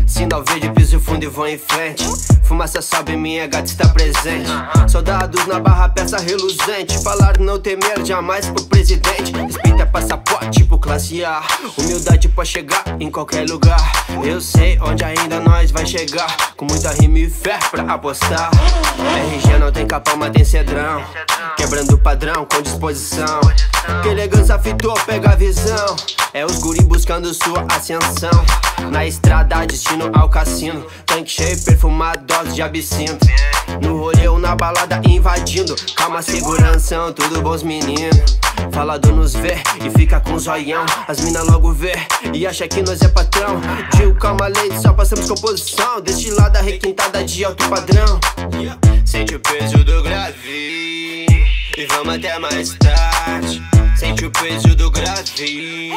Sinal verde, piso fundo e vou em frente. Fumaça sobe, minha gata está presente. Soldados na barra, peça reluzente. Falar não temer jamais pro presidente. Respeito é passaporte, tipo classe A. Humildade pra chegar em qualquer lugar. Eu sei onde ainda nós vai chegar. Com muita rima e fé pra apostar. RG não tem capão, mas tem cedrão. Quebrando o padrão com disposição. Que elegância fitou, pega a visão. É os guri buscando sua ascensão. Na estrada, destino ao cassino. Tanque cheio, perfumado, dose de absinto. No rolê ou na balada invadindo. Calma, segurança, tudo bons meninos. Falador nos vê e fica com zoião. As mina logo vê e acha que nós é patrão. Gil, calma, leite, só passamos composição. Destilada requintada de alto padrão. Sente o peso do grave e vamos até mais tarde. Sente o peso do grave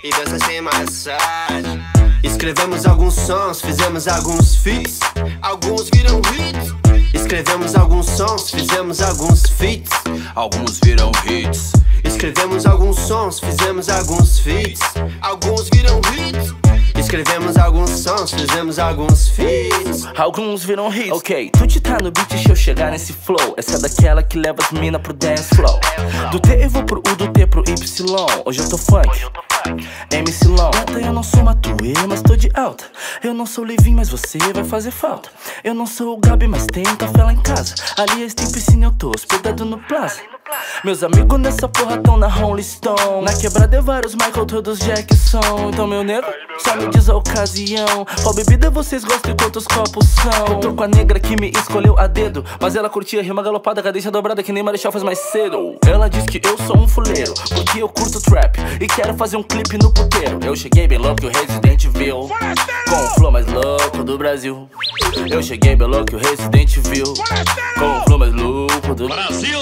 e dança sem massagem. Escrevemos alguns sons, fizemos alguns feats. Alguns viram hits. Escrevemos alguns sons, fizemos alguns feats. Alguns viram hits. Escrevemos alguns sons, fizemos alguns feats. Alguns viram hits. Escrevemos alguns sons, fizemos alguns feats. Alguns viram hits. Ok, tu te tá no beat, deixa eu chegar nesse flow. Essa é daquela que leva as mina pro dance flow. Do T eu vou pro U, do T pro Y. Hoje eu tô funk, MC Long. Eu não sou Matuê, mas tô de alta. Eu não sou Levin, mas você vai fazer falta. Eu não sou o Gabi, mas tem um café lá em casa. Aliás, tem piscina, eu tô hospedado no Plaza. Meus amigos nessa porra tão na Rolling Stone. Na quebrada é vários Michael, todos Jackson. Então meu nego, só me diz a ocasião. Qual bebida vocês gostam e quantos copos são? Eu tô com a negra que me escolheu a dedo, mas ela curtia rima galopada, cadência dobrada que nem Marechal faz mais cedo. Ela diz que eu sou um fuleiro, porque eu curto trap e quero fazer um clipe no puteiro. Eu cheguei bem louco que o Resident Evil, com o flow mais louco do Brasil. Eu cheguei bem louco que o Resident Evil, com o flow mais louco do Brasil.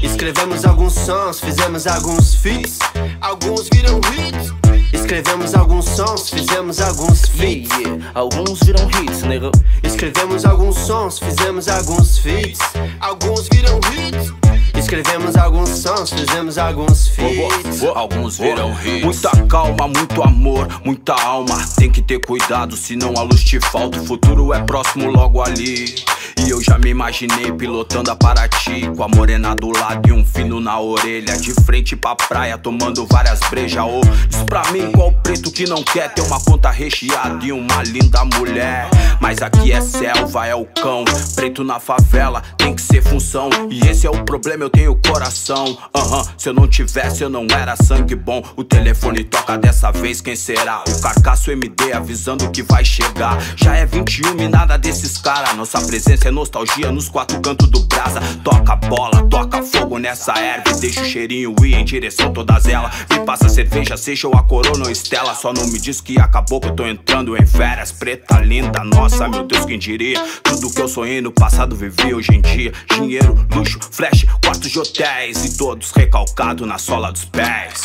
Escrevemos alguns sons, fizemos alguns feats. Alguns viram hits. Escrevemos alguns sons, fizemos alguns feats. Alguns viram hits, nego. Escrevemos alguns sons, fizemos alguns feats. Alguns viram hits. Escrevemos alguns sons, fizemos alguns feats. Alguns viram hits. Muita calma, muito amor, muita alma. Tem que ter cuidado, senão a luz te falta. O futuro é próximo logo ali. E eu já me imaginei pilotando a Paraty, com a morena do lado e um fino na orelha. De frente pra praia, tomando várias brejas. Oh, diz pra mim qual preto que não quer ter uma conta recheada e uma linda mulher. Mas aqui é selva, é o cão. Preto na favela, tem que ser função. E esse é o problema, eu tenho coração. Se eu não tivesse, eu não era sangue bom. O telefone toca dessa vez, quem será? O Carcaço MD avisando que vai chegar. Já é 21 e nada desses cara. Nossa presença é nostalgia nos quatro cantos do brasa. Toca bola, toca fogo nessa erva. Deixa o cheirinho ir em direção todas elas. Me passa cerveja, seja ou a Corona ou Estela. Só não me diz que acabou que eu tô entrando em férias. Preta linda, nossa, meu Deus, quem diria? Tudo que eu sonhei no passado vivi hoje em dia. Dinheiro, luxo, flash, quartos de hotéis e todos recalcados na sola dos pés.